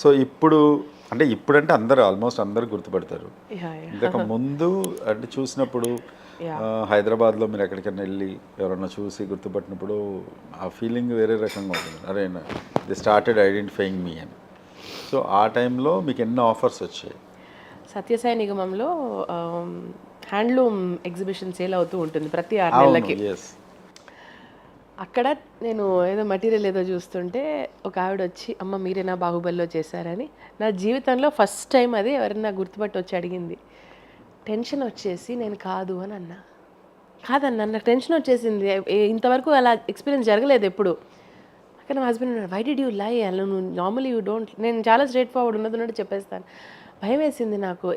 So ఇప్పుడు అంటే ఇప్పుడంటే అందరూ ఆల్మోస్ట్ అందరూ గుర్తుపడతారు. Yeah, yeah. ఇంతకు ముందు అంటే చూసినప్పుడు Yeah. హైదరాబాద్లో మీరు ఎక్కడికైనా వెళ్ళి ఎవరన్నా చూసి గుర్తుపట్టినప్పుడు ఆ ఫీలింగ్ వేరే రకంగా ఉంటుంది. అరే దే స్టార్టెడ్ ఐడెంటిఫైయింగ్ మీ అని. సో ఆ టైంలో మీకు ఎన్నో ఆఫర్స్ వచ్చాయి. సత్యసాయి నిగమంలో హ్యాండ్లూమ్ ఎగ్జిబిషన్ సేల్ అవుతూ ఉంటుంది ప్రతి 6 నెలలకి. ఎస్. అక్కడ నేను ఏదో మెటీరియల్ ఏదో చూస్తుంటే ఒక ఆవిడ వచ్చి అమ్మ మీరేనా బాహుబలిలో చేశారని. నా జీవితంలో ఫస్ట్ టైం అది ఎవరైనా గుర్తుపట్టి వచ్చి అడిగింది. టెన్షన్ వచ్చేసి నేను కాదు అని అన్నా. కాదన్నా నాకు టెన్షన్ వచ్చేసింది. ఇంతవరకు అలా ఎక్స్పీరియన్స్ జరగలేదు ఎప్పుడు. అక్కడ మా హస్బెండ్ అన్నాడు వై డిడ్ యూ లై అలా నువ్వు నార్మలీ యూ డోంట్. నేను చాలా స్ట్రైట్ ఫార్వర్డ్ ఉన్నట్టు చెప్పేస్తాను. భయం వేసింది నాకు.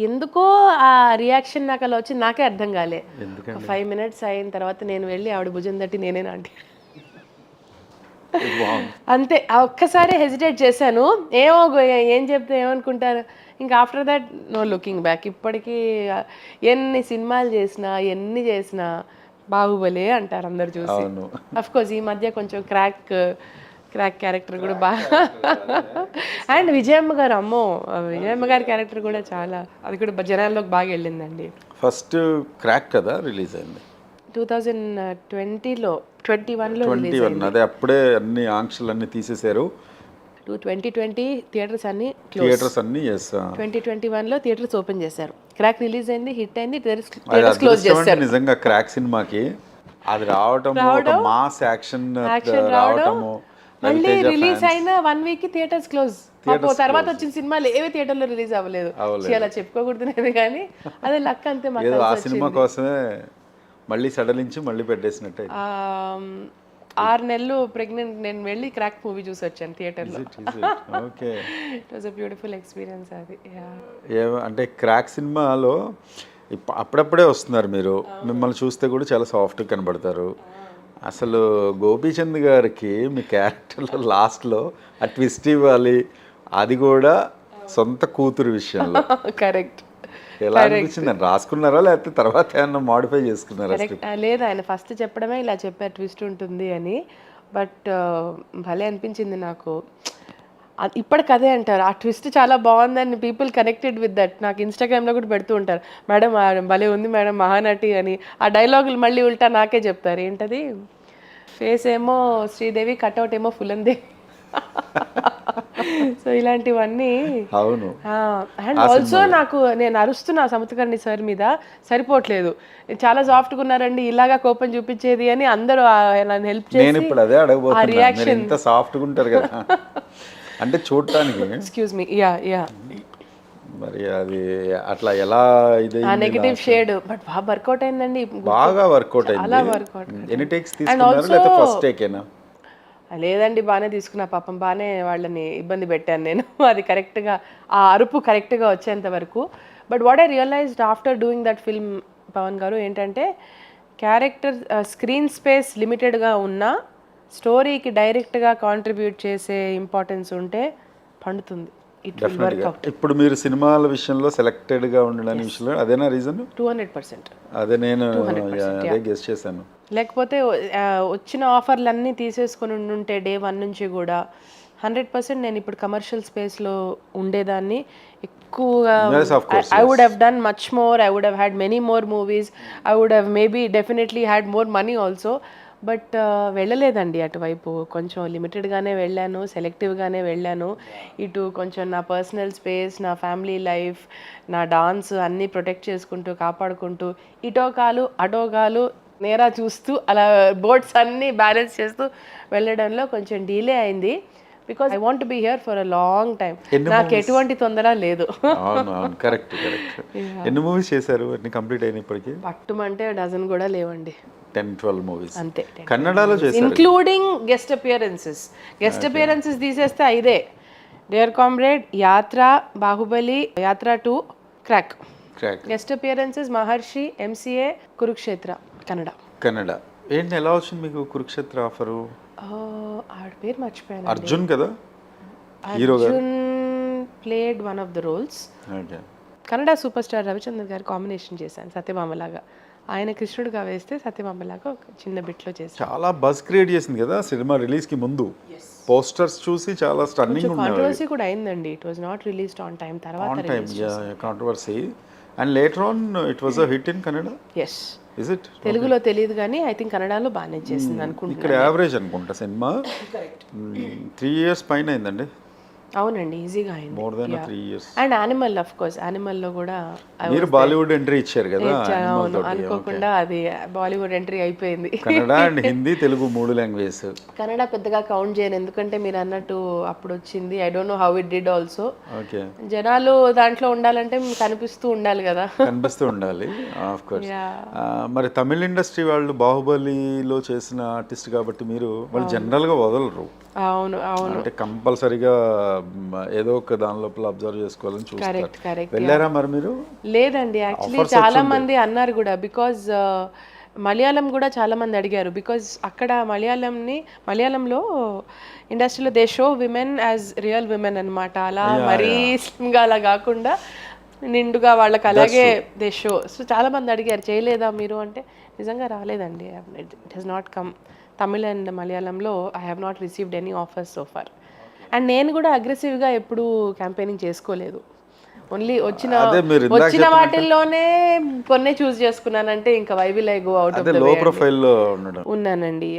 ఎందుకో ఆ రియాక్షన్ నాకు అలా వచ్చింది, నాకే అర్థం కాలే. 5 minutes అయిన తర్వాత నేను వెళ్ళి ఆవిడ భుజం తట్టి నేనేనా అంటే అంతే. ఆ ఒక్కసారి హెసిటేట్ చేశాను. ఏం చెప్తే ఏమనుకుంటారు. ఇంకా after that no looking back. ఇప్పటికీ ఎన్ని సినిమాలు చేసినా ఎన్ని చేసినా బాహుబలి అంటారు అందరు చూసి. అఫ్ కోర్స్ ఈ మధ్య కొంచెం క్రాక్ క్యారెక్టర్ కూడా బాగా. అండ్ విజయమ్మ గారు, అమ్మో విజయమ్మ గారి క్యారెక్టర్ కూడా చాలా, అది కూడా జనాల్లోకి బాగా వెళ్ళిందండి. ఫస్ట్ క్రాక్ కదా రిలీజ్ అయింది 2020లో 21లో రిలీజ్ 21. అదే అప్పుడే అన్ని ఆంక్షలు అన్ని తీసేశారు. 2020 థియేటర్స్ అన్ని ఎస్. 2021లో థియేటర్స్ ఓపెన్ చేశారు. క్రాక్ రిలీజ్ అయింది, హిట్ అయింది, థియేటర్స్ క్లోజ్ చేశారు. నిజంగా క్రాక్ సినిమాకి అది రావటం, మాస్ యాక్షన్ రావటము, మళ్ళీ రిలీజ్ అయిన 1 week థియేటర్స్ క్లోజ్. తర్వాత వచ్చిన సినిమాలు ఏవి థియేటర్లో రిలీజ్ అవ్వలేదు. అలా చెప్పుకోకూడదు కానీ అదే లక్ అంతే. ఏదో ఆ సినిమా కోసమే మళ్ళీ సడలించి మళ్ళీ పెట్టేసినట్టు. 6 నెలలు ప్రెగ్నెంట్ నేను వెళ్ళి క్రాక్ మూవీ చూసి వచ్చాను థియేటర్లో. Okay. It was a beautiful experience అది. అంటే క్రాక్ సినిమాలో అప్పుడప్పుడే వస్తున్నారు మీరు. మిమ్మల్ని చూస్తే కూడా చాలా సాఫ్ట్గా కనబడతారు. అసలు గోపీచంద్ గారికి మీ క్యారెక్టర్లో లాస్ట్లో ఆ ట్విస్ట్ ఇవ్వాలి, అది కూడా సొంత కూతురు విషయంలో. కరెక్ట్. ఎలా అనిపించింది? రాసుకున్నారా లేకపోతే తర్వాత ఏమన్నా మాడిఫై చేసుకున్నారా? లేదు, ఆయన ఫస్ట్ చెప్పడమే ఇలా చెప్పారు ట్విస్ట్ ఉంటుంది అని. బట్ భలే అనిపించింది నాకు. ఇప్పటికి అదే అంటారు, ఆ ట్విస్ట్ చాలా బాగుందని పీపుల్ కనెక్టెడ్ విత్ దట్. నాకు ఇన్స్టాగ్రామ్లో కూడా పెడుతూ ఉంటారు, మేడం భలే ఉంది మేడం మహానటి అని. ఆ డైలాగులు మళ్ళీ ఉల్టా నాకే చెప్తారు. ఏంటది, ఫేస్ ఏమో శ్రీదేవి, కట్అవుట్ ఏమో ఫులందేవి. సో ఇలాంటివన్నీ. అవును. అండ్ ఆల్సో నాకు నేను అరుస్తున్నా సముద్రకర్ణి సార్ మీద, సరిపోవట్లేదు, చాలా సాఫ్ట్గా ఉన్నారండి, ఇలాగా కోపం చూపించేది అని అందరూ నన్ను హెల్ప్ చేసి. ఇప్పుడు అదే అడగబోతున్నా, రియాక్షన్ ఎంత సాఫ్ట్గా ఉంటారు కదా అంటే చూడటానికి. Excuse me. యా మరి అది అట్లా ఎలా ఇది నెగటివ్ షేడ్ బట్ బాగా వర్కౌట్ అయిందండి. బాగా వర్కౌట్ అయింది. చాలా వర్కౌట్. ఎన్ని టేక్స్ తీసుకున్నారు లేదా ఫస్ట్ టేకేనా? లేదండి, బాగానే తీసుకున్నా. పాపం బాగానే వాళ్ళని ఇబ్బంది పెట్టాను నేను. అది కరెక్ట్గా ఆ అరుపు కరెక్ట్గా వచ్చేంత వరకు. But what I realized after doing that film Pawan గారు ఏంటంటే, క్యారెక్టర్ స్క్రీన్ స్పేస్ లిమిటెడ్గా ఉన్నా స్టోరీకి డైరెక్ట్గా కాంట్రిబ్యూట్ చేసే ఇంపార్టెన్స్ ఉంటే పండుతుంది. ఇప్పుడు మీరు సినిమాల విషయంలో సెలెక్టెడ్గా ఉండడానికి విషయంలో అదేనా రీజన్? 200%. అదే నేను అదే గెస్ చేశాను. లేకపోతే వచ్చిన ఆఫర్లన్నీ తీసేసుకొని ఉంటే డే 1 నుంచి కూడా 100% నేను ఇప్పుడు కమర్షియల్ స్పేస్లో ఉండేదాన్ని. ఎక్కువగా I would have done much more, I would have had many more movies, I would have maybe definitely had more money also. But వెళ్ళలేదండి అటువైపు. కొంచెం లిమిటెడ్గానే వెళ్ళాను, సెలెక్టివ్గానే వెళ్ళాను. ఇటు కొంచెం నా పర్సనల్ స్పేస్, నా ఫ్యామిలీ లైఫ్, నా డాన్స్ అన్నీ ప్రొటెక్ట్ చేసుకుంటూ కాపాడుకుంటూ ఇటో కాలు అటో కాలు నేరా చూస్తూ అలా బోర్డ్స్ అన్నీ బ్యాలెన్స్ చేస్తూ వెళ్ళడంలో కొంచెం డిలే అయింది. Because I want be here for a long time. నాకు ఎటువంటి తొందర లేదు. కరెక్ట్. ఎన్ని మూవీస్ చేశారు? అన్ని కంప్లీట్ అయిన ఇప్పటికి? పట్టుమంటే డజన్ కూడా లేవండి. 10-12 మూవీస్ అంతే. కన్నడలో చేశారు, ఇంక్లూడింగ్ గెస్ట్ అపియరెన్సెస్ తీసేస్తే 5. డియర్ కామ్రేడ్, యాత్ర, బాహుబలి, యాత్ర 2, క్రాక్. గెస్ట్ అపియరెన్సెస్ మహర్షి, ఎంసీఏ, కురుక్షేత్ర. కన్నడ. ఏంటి ఎలా వచ్చింది మీకు కురుక్షేత్ర ఆఫరు? ఆవిడ పేరు మర్చిపోయాను. అర్జున్ కదా hero. Arjun played one of the roles. Kannada super star Ravichandran గారి కాంబినేషన్ చేశాను సత్యభామలాగా. ఆయన కృష్ణుడిగా వేస్తే సత్యభామలాగా ఒక చిన్న బిట్లో చేశాను. చాలా బజ్ క్రియేట్ చేసింది కదా సినిమా రిలీజ్కి ముందు. పోస్టర్స్ చూసి చాలా స్టన్నింగ్ ఉండేవి కాంట్రవర్సీ కూడా అయిందండి. It was not released on time. తర్వాత on time controversy and later on it was a hit in Kannada. Yes, is it? తెలుగులో తెలియదు కానీ ఐ థింక్ కన్నడలో బాగానే చేసింది అనుకుంటున్నాను. ఇక్కడ యావరేజ్ అనుకుంటా సినిమా. 3 years పైన అయిందండి. అవునండి, ఈజీగా అయింది. More than 3 years. And Animal, of course యానిమల్లో కూడా మీరు బాలీవుడ్ ఎంట్రీ ఇచ్చారు కదా. అవును, అనుకోకుండా అది బాలీవుడ్ ఎంట్రీ అయిపోయింది. Kannada and Hindi, Telugu 3 languages. కన్నడ పెద్దగా కౌంట్ చేయను, ఎందుకంటే మీరు అన్నట్టు అప్పుడు వచ్చింది. I don't know how it did also. Okay, జనాలు దాంట్లో ఉండాలంటే కనిపిస్తూ ఉండాలి కదా. కనిపిస్తూ ఉండాలి ఆఫ్ కోర్స్. మరి తమిళ ఇండస్ట్రీ వాళ్ళు బాహుబలిలో చేసిన ఆర్టిస్ట్ కాబట్టి మీరు వాళ్ళు జనరల్గా వదలరు. అవును అవును, అంటే కంపల్సరీగా ఏదో ఒక దాని లోపల అబ్జర్వ్ చేసుకోవాలని చూస్తారు. Correct correct. వెళ్ళారా మరి మీరు? లేదండి, యాక్చువల్లీ చాలా మంది అన్నారు కూడా. బికాజ్ మలయాళం కూడా చాలా మంది అడిగారు. బికాజ్ అక్కడ మలయాళంలో ఇండస్ట్రీలో they show women as real women అనమాట. అలా మరీ స్లిమ్గా అలా కాకుండా నిండుగా వాళ్ళకి అలాగే దే షో. సో చాలా మంది అడిగారు చేయలేదా మీరు అంటే, నిజంగా రాలేదండి. It has not come. Tamil and మలయాళంలో I have not received any offers so far. And నేను కూడా అగ్రెసివ్గా ఎప్పుడూ క్యాంపెయినింగ్ చేసుకోలేదు. ఓన్లీ వచ్చిన వాటిల్లోనే కొన్నే చూస్ చేసుకున్నానంటే ఇంకా why will I go out of the way. Low ప్రొఫైల్లో ఉండడం ఉన్నానండి.